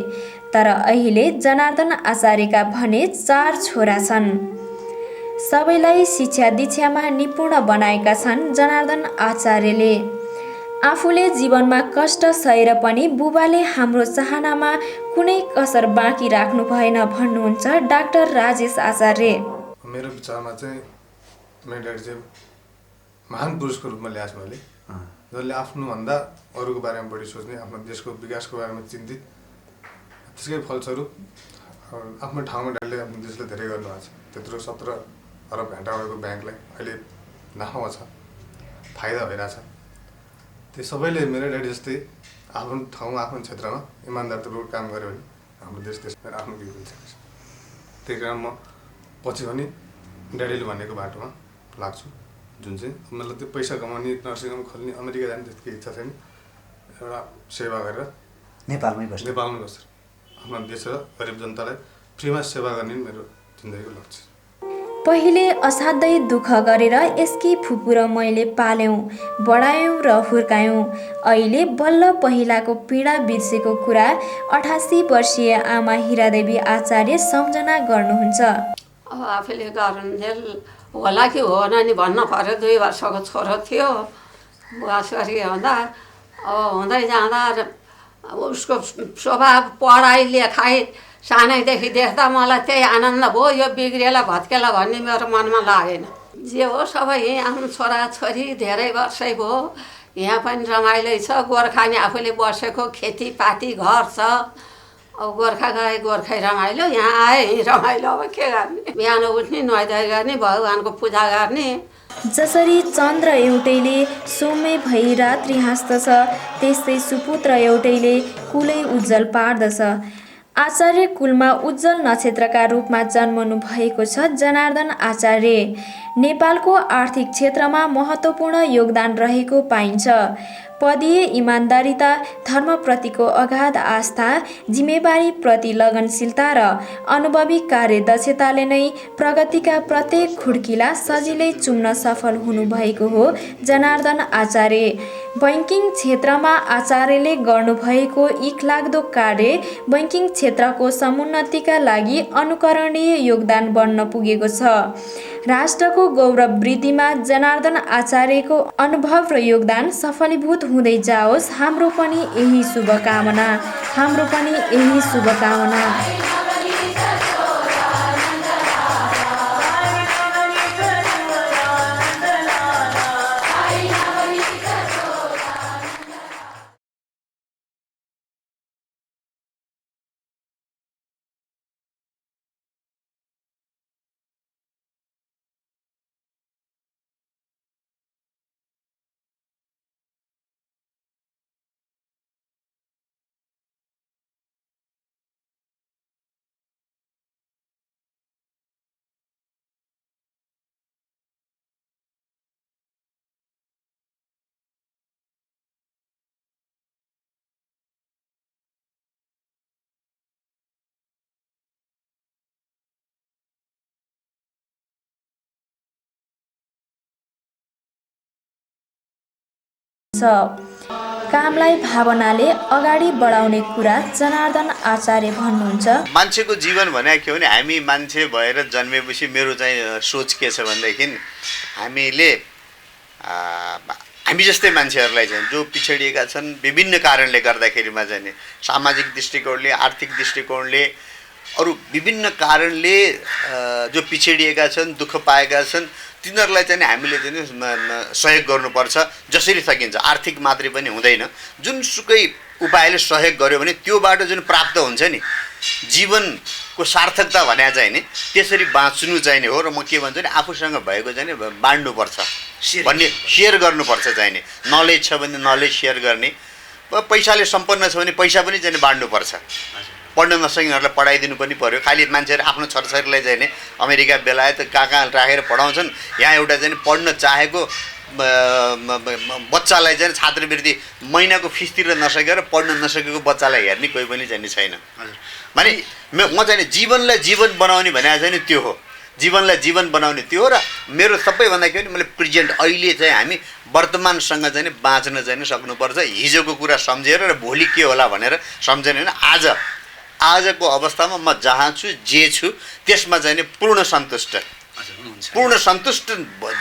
तर अहिले जनार्दन आचार्यका भने 4 छोरा छन्। सबैलाई शिक्षा दीक्षामा निपुण बनाएका छन् जनार्दन आचार्यले। आफूले जीवनमा कष्ट सहेर पनि बुबाले हाम्रो चाहनामा कुनै कसर बाँकी राख्नु भएन भन्नुहुन्छ डाक्टर राजेश आचार्य। मेरो विचारमा चाहिँ मेरो ड्याडी चाहिँ महान पुरुषको रूपमा ल्याएको छु मैले, जसले आफ्नोभन्दा अरूको बारेमा बढी सोच्ने, आफ्नो देशको विकासको बारेमा चिन्तित। त्यसकै फलस्वरूप आफ्नो ठाउँमा ड्याडीले आफ्नो देशलाई धेरै गर्नुभएको छ। त्यत्रो 17 अरब घन्टा भएको ब्याङ्कलाई अहिले नाफामा छ, फाइदा भइरहेछ। त्यो सबैले मेरो ड्याडी जस्तै आफ्नो ठाउँमा आफ्नो क्षेत्रमा इमान्दारतापूर्वक काम गर्यो भने हाम्रो देश त्यसमा आफ्नो केही पनि सक्छ। त्यही कारण म पछि पनि ड्याडीले भनेको बाटोमा लाग्छु, जुन चाहिँ मतलब त्यो पैसा कमाउने, नर्सिङ होम खोल्ने, अमेरिका जाने त्यस्तो इच्छा छैन। एउटा सेवा गरेर नेपालमै बस्छु आफ्नो देश र गरिब जनतालाई फ्रीमा सेवा गर्ने मेरो जिन्दगीको लक्ष्य। पहिले असाध्यै दुःख गरेर यसकी फुपू र मैले पाल्यौँ, बढायौँ र हुर्कायौँ। अहिले बल्ल पहिलाको पीडा बिर्सेको कुरा 88 वर्षीय आमा हिरादेवी आचार्य सम्झना गर्नुहुन्छ। अब आफूले गरुन्जेल होला कि होइन नि भन्न पर्यो। 2 वर्षको छोरो थियो, बुहासरी हुँदा अब हुँदै जाँदा उसको स्वभाव, पढाइ लेखाइ सानैदेखि देख्दा मलाई त्यही आनन्द भयो, यो बिग्रेला भत्केला भन्ने मेरो मनमा लागेन। जे हो सबै आफ्नो छोराछोरी धेरै वर्षै भयो, यहाँ पनि रमाइलो छ। गोर्खा नि आफूले बसेको खेतीपाती घर छ। अब गोर्खा गए गोर्खै रमाइलो, यहाँ आए रमाइलो। अब के गर्ने, बिहान उठ्ने, नुहाइधुवाइ गर्ने, भगवानको पूजा गर्ने। जसरी चन्द्र एउटैले सौम्य भई रात्रि हाँस्दछ, त्यस्तै सुपुत्र एउटैले कुलै उज्जवल पार्दछ। आचार्य कुलमा उज्जवल नक्षत्रका रूपमा जन्मनु भएको छ जनार्दन आचार्य। नेपालको आर्थिक क्षेत्रमा महत्त्वपूर्ण योगदान रहेको पाइन्छ। पदीय इमान्दारिता, धर्मप्रतिको अगाध आस्था, जिम्मेवारीप्रति लगनशीलता र अनुभवी कार्यदक्षताले नै प्रगतिका प्रत्येक खुड्किला सजिलै चुम्न सफल हुनुभएको हो जनार्दन आचार्य। बैंकिङ क्षेत्रमा आचार्यले गर्नुभएको इखलाग्दो कार्य बैंकिङ क्षेत्रको समुन्नतिका लागि अनुकरणीय योगदान बन्न पुगेको छ। राष्ट्रको गौरव वृद्धिमा जनार्दन आचार्यको अनुभव र योगदान सफलीभूत हुँदै जाओस्, हाम्रो पनि यही शुभकामना। कामलाई भावनाले अगाडि बढाउने कुरा जनार्दन आचार्य भन्नुहुन्छ। मान्छेको जीवन भनेको के हो भने, हामी मान्छे भएर जन्मेपछि मेरो चाहिँ सोच के छ भनेदेखि, हामी जस्तै मान्छेहरूलाई चाहिँ जो पिछडिएका छन् विभिन्न कारणले गर्दाखेरिमा चाहिँ सामाजिक दृष्टिकोणले, आर्थिक दृष्टिकोणले, अरू विभिन्न कारणले जो पिछडिएका छन्, दुःख पाएका छन्, तिनीहरूलाई चाहिँ हामीले चाहिँ सहयोग गर्नुपर्छ जसरी सकिन्छ। आर्थिक मात्रै पनि हुँदैन, जुनसुकै उपायले सहयोग गर्यो भने त्योबाट जुन प्राप्त हुन्छ नि जीवनको सार्थकता भने चाहिँ नि त्यसरी बाँच्नु चाहिने हो। र म के भन्छु भने आफूसँग भएको चाहिँ बाँड्नुपर्छ भन्ने, सेयर गर्नुपर्छ चाहिने। नलेज छ भने नलेज सेयर गर्ने, पैसाले सम्पन्न छ भने पैसा पनि चाहिँ बाँड्नुपर्छ। पढ्न नसक्नेहरूलाई पढाइदिनु पनि पर्यो। खालि मान्छेहरू आफ्नो छोराछोरीलाई चाहिँ नि अमेरिका बेलायत कहाँ राखेर पढाउँछन्, यहाँ एउटा चाहिँ पढ्न चाहेको बच्चालाई चाहिँ छात्रवृत्ति महिनाको फिस तिर्न नसकेर पढ्न नसकेको बच्चालाई हेर्ने कोही पनि चाहिँ छैन। माने म चाहिँ जीवनलाई जीवन बनाउने भने चाहिँ त्यो हो, जीवनलाई जीवन बनाउने त्यो हो। र मेरो सबैभन्दा के भने मैले प्रेजेन्ट अहिले चाहिँ हामी वर्तमानसँग चाहिँ बाँच्न चाहिँ सक्नुपर्छ। हिजोको कुरा सम्झेर र भोलि के होला भनेर सम्झेन भने आजको अवस्थामा म जहाँ छु, जे छु त्यसमा चाहिँ पूर्ण सन्तुष्ट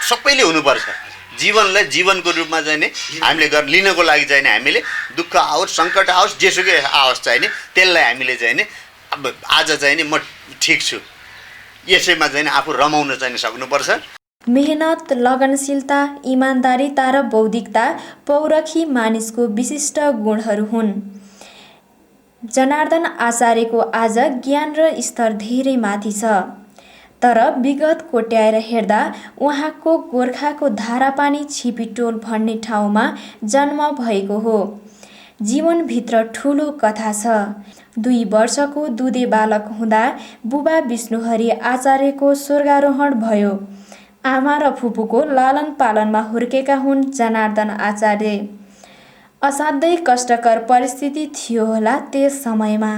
सबैले हुनुपर्छ। जीवनलाई जीवनको रूपमा चाहिँ नि हामीले लिनको लागि चाहिँ हामीले दुःख आओस्, सङ्कट आओस्, जेसुकै आओस् चाहिँ नि त्यसलाई हामीले चाहिँ नि अब आज चाहिँ नि म ठिक छु यसैमा चाहिँ आफू रमाउन चाहिँ सक्नुपर्छ। मेहनत, लगनशीलता, इमान्दारिता र बौद्धिकता पौरखी मानिसको विशिष्ट गुणहरू हुन्। जनार्दन आचार्यको आज ज्ञान र स्तर धेरै माथि छ, तर विगत कोट्याएर हेर्दा उहाँको गोर्खाको धारापानी छिपिटोल भन्ने ठाउँमा जन्म भएको हो। जीवनभित्र ठुलो कथा छ। 2 वर्षको दुधे बालक हुँदा बुबा विष्णुहरि आचार्यको स्वर्गारोहण भयो। आमा र फुपूको लालन पालनमा हुर्केका हुन् जनार्दन आचार्य। असाध्यै कष्टकर परिस्थिति थियो होला त्यस समयमा।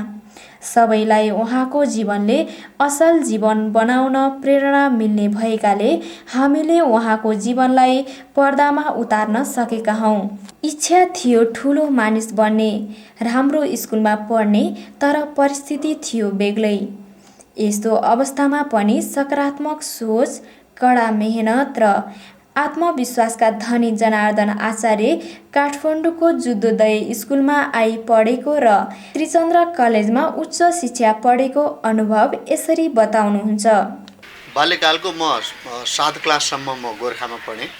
सबैलाई उहाँको जीवनले असल जीवन बनाउन प्रेरणा मिल्ने भएकाले हामीले उहाँको जीवनलाई पर्दामा उतार्न सकेका हौँ। इच्छा थियो ठुलो मानिस बन्ने, राम्रो स्कुलमा पढ्ने, तर परिस्थिति थियो बेग्लै। यस्तो अवस्थामा पनि सकारात्मक सोच, कडा मेहनत र आत्मविश्वासका धनी जनार्दन आचार्य काठमाडौँको जुद्धोदय स्कुलमा आई पढेको र त्रिचन्द्र कलेजमा उच्च शिक्षा पढेको अनुभव यसरी बताउनुहुन्छ। बाल्यकालको म 7 क्लाससम्म म गोर्खामा पढेँ।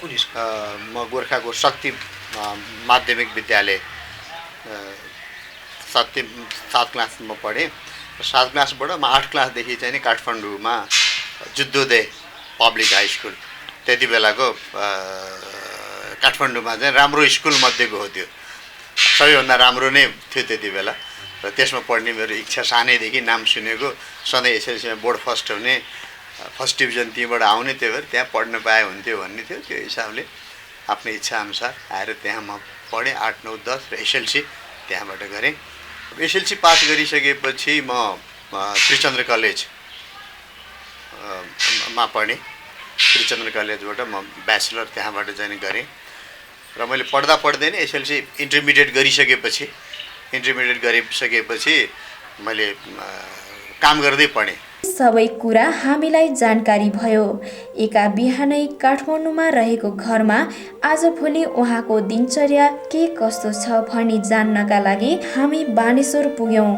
म गोर्खाको शक्ति माध्यमिक विद्यालय 7 क्लाससम्म पढेँ। 7 क्लासबाट म 8 क्लासदेखि चाहिँ काठमाडौँमा जुद्धोदय पब्लिक हाई स्कुल, त्यति बेलाको काठमाडौँमा चाहिँ राम्रो स्कुल मध्येको हो त्यो। सबैभन्दा राम्रो नै थियो त्यति बेला र त्यसमा पढ्ने मेरो इच्छा सानैदेखि, नाम सुनेको, सधैँ एसएलसीमा बोर्ड फर्स्ट हुने, फर्स्ट डिभिजन त्यहीँबाट आउने, त्यही भएर त्यहाँ पढ्न पाए हुन्थ्यो भन्ने थियो। त्यो हिसाबले आफ्नो इच्छाअनुसार आएर त्यहाँ म पढेँ। 8, 9, 10 र एसएलसी त्यहाँबाट गरेँ। एसएलसी पास गरिसकेपछि म त्रिचन्द्र कलेजमा पढेँ। त्रिचन्द्र कलेजबाट म ब्याचलर त्यहाँबाट चाहिँ गरेँ र मैले पढ्दा पढ्दै नै एसएलसी इन्टरमिडिएट गरिसकेपछि मैले काम गर्दै पढेँ। सबै कुरा हामीलाई जानकारी भयो। एका बिहानै काठमाडौँमा रहेको घरमा आजभोलि उहाँको दिनचर्या के कस्तो छ भनी जान्नका लागि हामी बानेश्वर पुग्यौँ।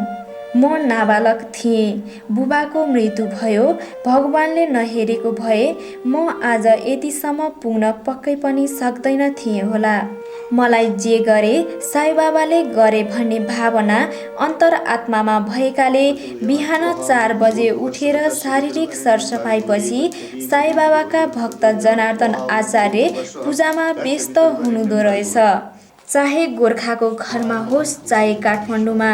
म नाबालक थिएँ। बुबाको मृत्यु भयो। भगवानले नहेरेको भए म आज यतिसम्म पुग्न पक्कै पनि सक्दैन थिएँ होला। मलाई जे गरे साईबाबाले गरे भन्ने भावना अन्तरआत्मामा भएकाले बिहान 4 बजे उठेर शारीरिक सरसफाइपछि साईबाबाका भक्त जनार्दन आचार्य पूजामा व्यस्त हुनुहुँदो रहेछ। चाहे गोर्खाको घरमा होस् चाहे काठमाडौँमा,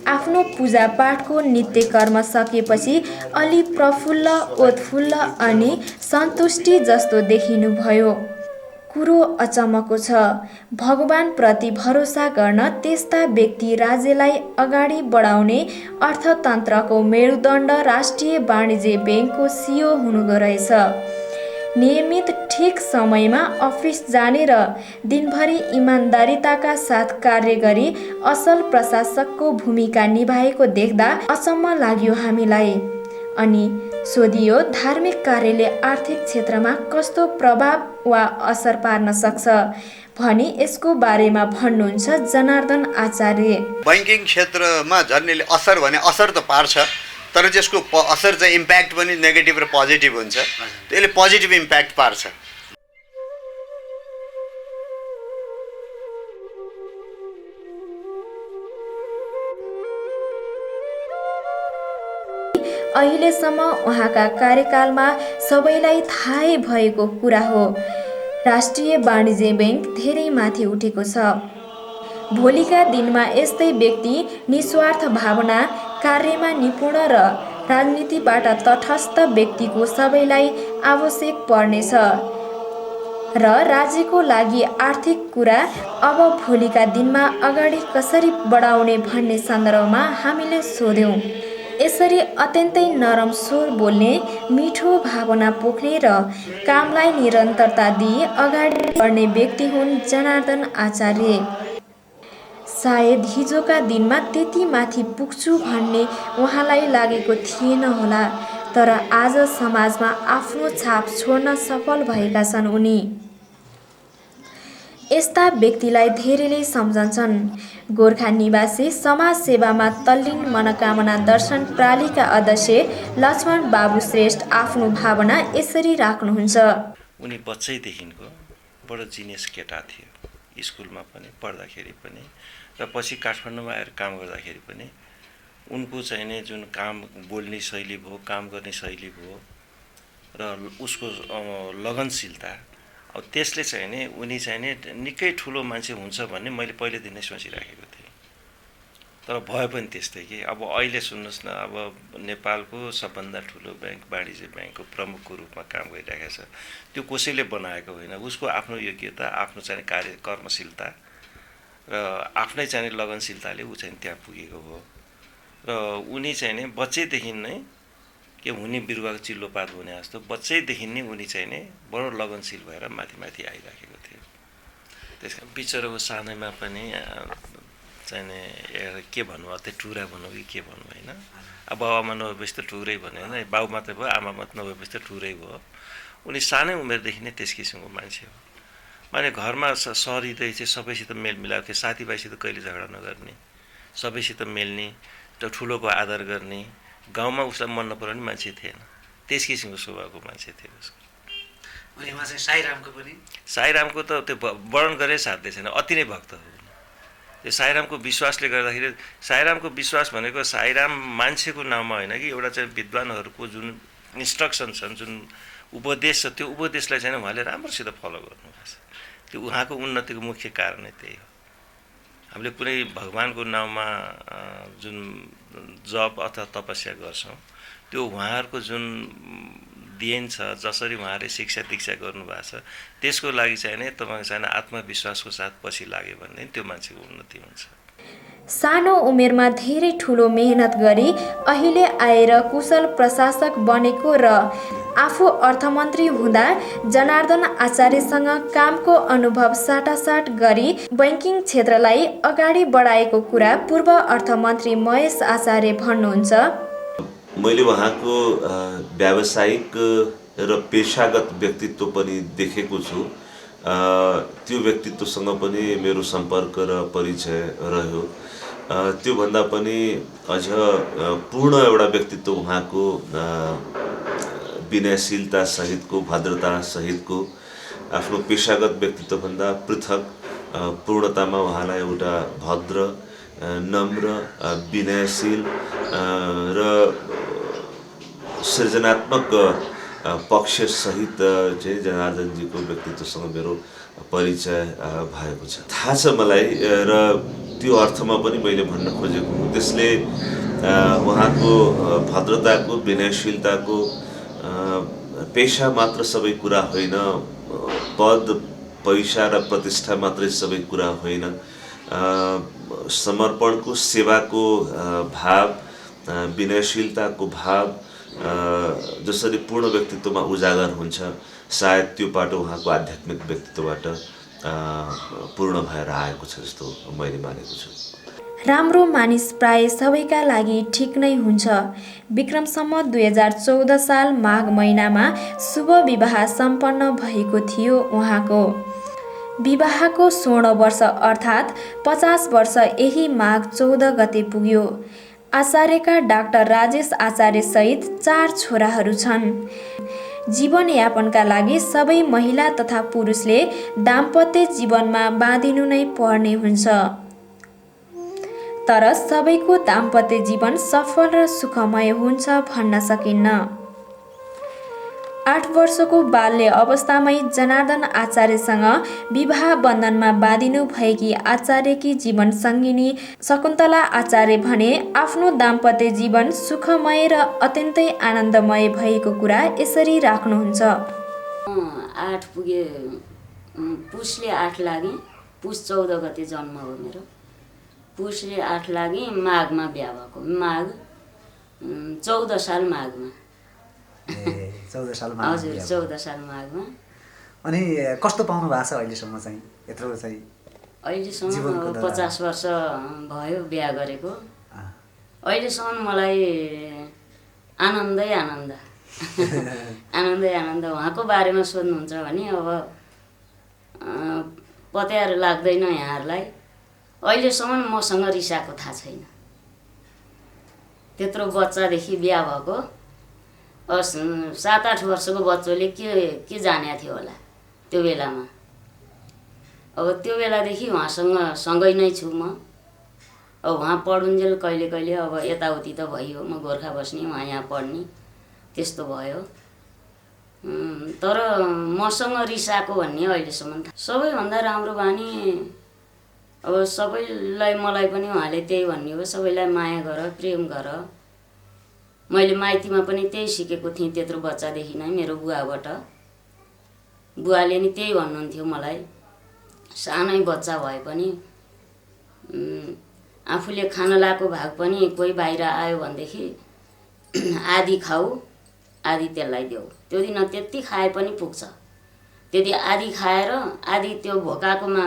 आफ्नो पूजापाठको नित्य कर्म सकेपछि अलि प्रफुल्ल, ओतफुल्ल अनि सन्तुष्टि जस्तो देखिनुभयो। कुरो अचम्मको छ, भगवानप्रति भरोसा गर्न त्यस्ता व्यक्ति राज्यलाई अगाडि बढाउने अर्थतन्त्रको मेरुदण्ड राष्ट्रिय वाणिज्य ब्याङ्कको सिइओ हुनुहुँदो रहेछ। नियमित ठिक समयमा अफिस जाने र दिनभरि इमान्दारिताका साथ कार्य गरी असल प्रशासकको भूमिका निभाएको देख्दा अचम्म लाग्यो हामीलाई। अनि सोधियो धार्मिक कार्यले आर्थिक क्षेत्रमा कस्तो प्रभाव वा असर पार्न सक्छ भनी यसको बारेमा भन्नुहुन्छ जनार्दन आचार्य। बैंकिङ क्षेत्रमा झन्नेले असर भने असर त पार्छ, तर त्यसको असर चाहिँ इम्प्याक्ट पनि नेगेटिभ र पोजिटिभ हुन्छ। त्यसले पोजिटिभ इम्प्याक्ट पार्छ। अहिलेसम्म उहाँका कार्यकालमा सबैलाई थाहै भएको कुरा हो, राष्ट्रिय वाणिज्य ब्याङ्क धेरै माथि उठेको छ। भोलिका दिनमा यस्तै व्यक्ति निस्वार्थ भावना, कार्यमा निपुण र राजनीतिबाट तटस्थ व्यक्तिको सबैलाई आवश्यक पर्नेछ र राज्यको लागि आर्थिक कुरा अब भोलिका दिनमा अगाडि कसरी बढाउने भन्ने सन्दर्भमा हामीले सोध्यौँ। यसरी अत्यन्तै नरम स्वर बोल्ने, मिठो भावना पोख्ने र कामलाई निरन्तरता दिई अगाडि बढ्ने व्यक्ति हुन् जनार्दन आचार्य। सायद हिजोका दिनमा त्यति माथि पुग्छु भन्ने उहाँलाई लागेको थिएन होला, तर आज समाजमा आफ्नो छाप छोड्न सफल भएका छन् उनी। यस्ता व्यक्तिलाई धेरैले सम्झन्छन्। गोर्खा निवासी समाज सेवामा तल्लीन मनोकामना दर्शन प्रालीका अध्यक्ष लक्ष्मण बाबु श्रेष्ठ आफ्नो भावना यसरी राख्नुहुन्छ। उनी बच्चैदेखिको बडो जिनियस केटा थियो, स्कुलमा पनि पढ्दाखेरि पनि र पछि काठमाडौँमा आएर काम गर्दाखेरि पनि उनको चाहिँ नि जुन काम बोल्ने शैली भयो, काम गर्ने शैली भयो र उसको लगनशीलता, अब त्यसले चाहिँ नि उनी चाहिँ नि निकै ठुलो मान्छे हुन्छ भन्ने मैले पहिलेदेखि नै सोचिराखेको थिएँ। तर भयो पनि त्यस्तै कि अब अहिले सुन्नुहोस् न, अब नेपालको सबभन्दा ठुलो ब्याङ्क वाणिज्य ब्याङ्कको प्रमुखको रूपमा काम गरिरहेको छ। त्यो कसैले बनाएको होइन, उसको आफ्नो योग्यता, आफ्नो चाहिँ कर्मशीलता र आफ्नै चाहिँ लगनशीलताले ऊ चाहिँ त्यहाँ पुगेको हो। र उनी चाहिँ नि बच्चैदेखि नै के हुने बिरुवाको चिल्लोपात हुने जस्तो बच्चैदेखि नै उनी चाहिँ नि बडो लगनशील भएर माथि माथि आइराखेको थियो। त्यस कारण बिचराको सानैमा पनि चाहिँ नि के भन्नु, त्यो टुरा भनौँ कि के भन्नु होइन। अब बाबामा नभएपछि त टुरै भन्यो होइन, बाउ मात्रै भयो आमा मात्रै नभएपछि त टुरै भयो। उनी सानै उमेरदेखि नै त्यस किसिमको मान्छे हो। माने घरमा सरिँदै चाहिँ सबैसित मेलमिलाप थियो, साथीभाइसित कहिले झगडा नगर्ने, सबैसित मिल्ने, ठुलोको आदर गर्ने, गाउँमा उसलाई मन नपराउने मान्छे थिएन। त्यस किसिमको स्वभावको मान्छे थियो उसको। उनीमा चाहिँ साईरामको पनि साईरामको त त्यो वर्णन गरे साध्य छैन, अति नै भक्त हो। त्यो साईरामको विश्वासले गर्दाखेरि, साईरामको विश्वास भनेको साईराम मान्छेको नाममा होइन कि एउटा चाहिँ विद्वानहरूको जुन इन्स्ट्रक्सन छन्, जुन उपदेश छ, त्यो उपदेशलाई चाहिँ उहाँले राम्रोसित फलो गर्नुभएको छ। त्यो उहाँको उन्नतिको मुख्य कारण नै त्यही हो। हामीले कुनै भगवानको नाममा जुन जप अथवा तपस्या गर्छौँ, त्यो उहाँहरूको जुन देन छ, जसरी उहाँले शिक्षा दीक्षा गर्नुभएको छ, त्यसको लागि चाहिँ नै तपाईँको चाहिँ आत्मविश्वासको साथ पछि लाग्यो भने त्यो मान्छेको उन्नति हुन्छ। सानो उमेरमा धेरै ठुलो मेहनत गरी अहिले आएर कुशल प्रशासक बनेको र आफू अर्थमन्त्री हुँदा जनार्दन आचार्यसँग कामको अनुभव साटासाट गरी बैङ्किङ क्षेत्रलाई अगाडि बढाएको कुरा पूर्व अर्थमन्त्री महेश आचार्य भन्नुहुन्छ। मैले उहाँको व्यावसायिक र पेशागत व्यक्तित्व पनि देखेको छु। त्यो व्यक्तित्वसँग पनि मेरो सम्पर्क र परिचय रह्यो। त्योभन्दा पनि अझ पूर्ण एउटा व्यक्तित्व उहाँको विनयशीलता सहितको, भद्रता सहितको, आफ्नो पेशागत व्यक्तित्वभन्दा पृथक पूर्णतामा उहाँलाई एउटा भद्र, नम्र, विनयशील र सृजनात्मक पक्ष सहित चाहिँ जनार्दनजीको व्यक्तित्वसँग मेरो परिचय भएको छ, थाहा छ मलाई। र त्यो अर्थमा पनि मैले भन्न खोजेको हुँ, त्यसले उहाँको भद्रताको, विनयशीलताको, पेशा मात्र सबै कुरा होइन, पद पैसा र प्रतिष्ठा मात्रै सबै कुरा होइन, समर्पणको, सेवाको भाव, विनयशीलताको भाव जसरी पूर्ण व्यक्तित्वमा उजागर हुन्छ, सायद त्यो बाटो उहाँको आध्यात्मिक व्यक्तित्वबाट पूर्ण भएर आएको छ जस्तो मैले मानेको छु। राम्रो मानिस प्राय सबैका लागि ठिक नै हुन्छ। विक्रम सम्वत 2014 साल माघ महिनामा शुभ विवाह सम्पन्न भएको थियो उहाँको। विवाहको स्वर्ण वर्ष अर्थात् 50 वर्ष यही माघ 14 गते पुग्यो। आचार्यका डाक्टर राजेश आचार्य सहित 4 छोराहरू छन्। जीवनयापनका लागि सबै महिला तथा पुरुषले दाम्पत्य जीवनमा बाँधिनु नै पर्ने हुन्छ। तर सबैको दाम्पत्य जीवन सफल र सुखमय हुन्छ भन्न सकिन्न। 8 वर्षको बाल्य अवस्थामै जनार्दन आचार्यसँग विवाह बन्धनमा बाँधिनु भएकी आचार्यकी जीवन सङ्गिनी शकुन्तला आचार्य भने आफ्नो दाम्पत्य जीवन सुखमय र अत्यन्तै आनन्दमय भएको कुरा यसरी राख्नुहुन्छ। 8 पुगे, पुसले 8 लागे, पुस 14 गते जन्म हो मेरो। पुसले 8 लागे, माघमा बिहा भएको, माघ 14 साल माघमा। 14 साल माघ। हजुर, 14 साल माघमा। अनि कस्तो पाउनु भएको छ अहिलेसम्म चाहिँ? यत्रो चाहिँ अहिलेसम्म 50 वर्ष भयो बिहा गरेको। अहिलेसम्म मलाई आनन्दै आनन्द आनन्दै आनन्द। उहाँको बारेमा सोध्नुहुन्छ भने अब पत्याएर लाग्दैन यहाँहरूलाई। अहिलेसम्म मसँग रिसाएको थाहा छैन। त्यत्रो बच्चादेखि बिहा भएको 7-8 वर्षको बच्चोले के जानेको थियो होला त्यो बेलामा। अब त्यो बेलादेखि उहाँसँग सँगै नै छु म। अब उहाँ पढुन्जेल कहिले कहिले अब यताउति त भइयो, म गोर्खा बस्ने उहाँ यहाँ पढ्ने, त्यस्तो भयो। तर मसँग रिसाएको भन्ने अहिलेसम्म सबैभन्दा राम्रो बानी अब सबैलाई मलाई पनि उहाँले त्यही भन्ने हो, सबैलाई माया गर, प्रेम गर। मैले माइतीमा पनि त्यही सिकेको थिएँ त्यत्रो बच्चादेखि नै मेरो बुवाबाट। बुवाले नि त्यही भन्नुहुन्थ्यो मलाई, सानै बच्चा भए पनि आफूले खान लाएको भाग पनि कोही बाहिर आयो भनेदेखि आधी खाऊ आधी त्यसलाई देऊ। त्यो दिन त्यति खाए पनि पुग्छ। त्यति आधी खाएर आधी त्यो भोकाकोमा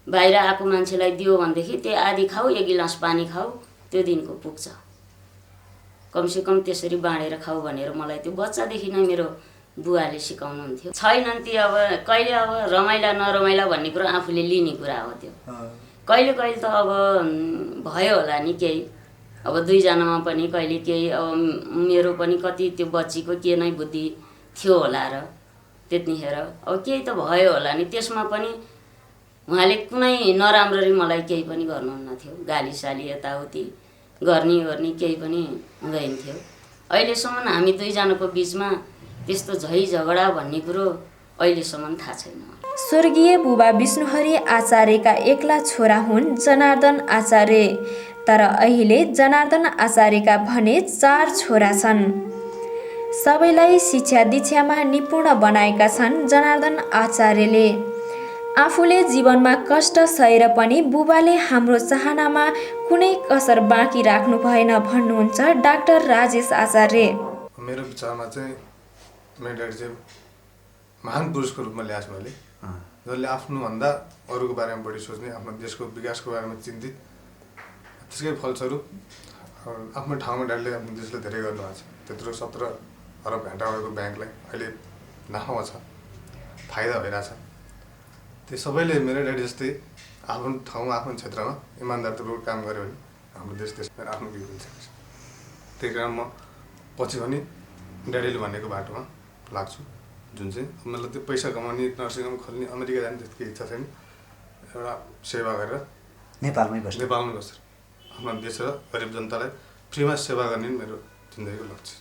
बाहिर आएको मान्छेलाई दियो भनेदेखि त्यो आधी खाऊ, 1 गिलास पानी खाऊ, त्यो दिनको पुग्छ। कमसेकम त्यसरी बाँडेर खाऊ भनेर मलाई त्यो बच्चादेखि नै मेरो बुवाले सिकाउनुहुन्थ्यो। छैनन् ती अब कहिले अब रमाइला नरमाइला भन्ने कुरा आफूले लिने कुरा हो त्यो। कहिले कहिले त अब भयो होला नि केही, अब 2 जनामा पनि कहिले केही, अब मेरो पनि कति त्यो बच्चीको के नै बुद्धि थियो होला र त्यतिखेर अब केही त भयो होला नि। त्यसमा पनि उहाँले कुनै नराम्ररी मलाई केही पनि गर्नुहुन्न थियो। गालीसाली यताउति गर्ने केही पनि हुँदैन थियो। अहिलेसम्म हामी 2 जनाको बिचमा त्यस्तो झै झगडा भन्ने कुरो अहिलेसम्म थाहा छैन। स्वर्गीय बुबा विष्णुहरि आचार्यका एक्ला छोरा हुन् जनार्दन आचार्य। तर अहिले जनार्दन आचार्यका भने 4 छोरा छन्। सबैलाई शिक्षा दीक्षामा निपुण बनाएका छन् जनार्दन आचार्यले। आफूले जीवनमा कष्ट सहेर पनि बुबाले हाम्रो चाहनामा कुनै कसर बाँकी राख्नु भएन भन्नुहुन्छ डाक्टर राजेश आचार्य। मेरो विचारमा चाहिँ मेरो ड्याडी चाहिँ महान पुरुषको रूपमा ल्याएछ मैले, जसले आफ्नोभन्दा अरूको बारेमा बढी सोच्ने, आफ्नो देशको विकासको बारेमा चिन्तित। त्यसकै फलस्वरूप आफ्नो ठाउँमा ड्याडीले आफ्नो देशलाई धेरै गर्नुभएको छ। त्यत्रो 17 अरब घन्टा भएको ब्याङ्कलाई अहिले नाफामा छ, फाइदा भइरहेछ। त्यो सबैले मेरो ड्याडी जस्तै आफ्नो ठाउँमा आफ्नो क्षेत्रमा इमान्दारपूर्वक काम गर्यो भने हाम्रो देश मेरो आफ्नो केही पनि सक्छ। त्यही कारण म पछि पनि ड्याडीले भनेको बाटोमा लाग्छु, जुन चाहिँ मलाई त्यो पैसा कमाउने, नर्सिङ होम खोल्ने, अमेरिका जाने त्यति इच्छा छैन। एउटा सेवा गरेर नेपालमै बस्छ आफ्नो देश र गरिब जनतालाई फ्रीमा सेवा गर्ने मेरो जिन्दगीको लक्ष्य।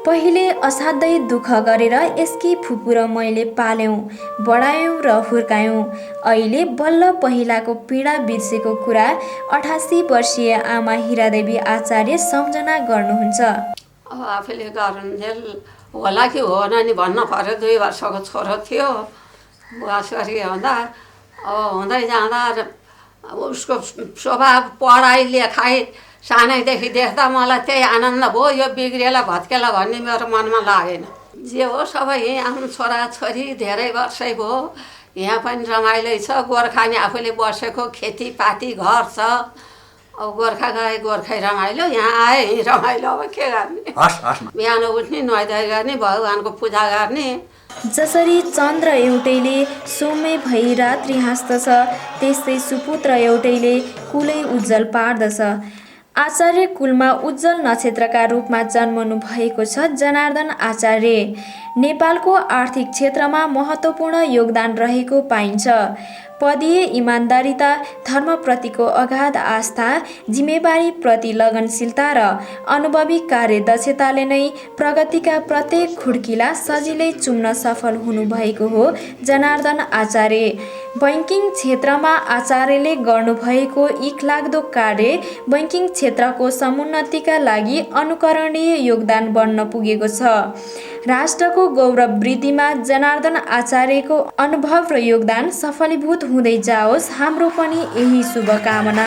पहिले असाध्यै दुःख गरेर यसकी फुपू र मैले पाल्यौँ, बढायौँ र हुर्कायौँ। अहिले बल्ल पहिलाको पीडा बिर्सेको कुरा 88 वर्षीय आमा हिरादेवी आचार्य सम्झना गर्नुहुन्छ। अब आफूले गरुन्जेल होला कि हो नि भन्न पर्यो। 2 वर्षको छोरो थियो, बुहासरी हुँदा अब हुँदै जाँदा उसको स्वभाव, पढाइ लेखाइ सानैदेखि देख्दा मलाई त्यही आनन्द भयो, यो बिग्रिएला भत्केला भन्ने मेरो मनमा लागेन। जे हो सबै आफ्नो छोराछोरी धेरै वर्षै भयो, यहाँ पनि रमाइलो छ। गोर्खानी आफूले बसेको खेतीपाती घर छ। अब गोर्खा गए गोर्खै रमाइलो, यहाँ आए रमाइलो। अब के गर्ने, बिहान उठ्ने, नुहाइधुवाइ गर्ने, भगवानको पूजा गर्ने। जसरी चन्द्र एउटैले सौम्य भई रात्रि हाँस्दछ, त्यस्तै सुपुत्र एउटैले कुलै उज्जवल पार्दछ। आचार्य कुलमा उज्जवल नक्षत्रका रूपमा जन्मनु भएको छ जनार्दन आचार्य। नेपालको आर्थिक क्षेत्रमा महत्त्वपूर्ण योगदान रहेको पाइन्छ। पदीय इमान्दारिता, धर्मप्रतिको अगाध आस्था, जिम्मेवारीप्रति लगनशीलता र अनुभवी कार्यदक्षताले नै प्रगतिका प्रत्येक खुड्किला सजिलै चुम्न सफल हुनुभएको हो जनार्दन आचार्य। बैङ्किङ क्षेत्रमा आचार्यले गर्नुभएको इखलाग्दो कार्य बैङ्किङ क्षेत्रको समुन्नतिका लागि अनुकरणीय योगदान बन्न पुगेको छ। राष्ट्रको गौरव वृद्धिमा जनार्दन आचार्यको अनुभव र योगदान सफलीभूत हुँदै जाओस्, हाम्रो पनि यही शुभकामना।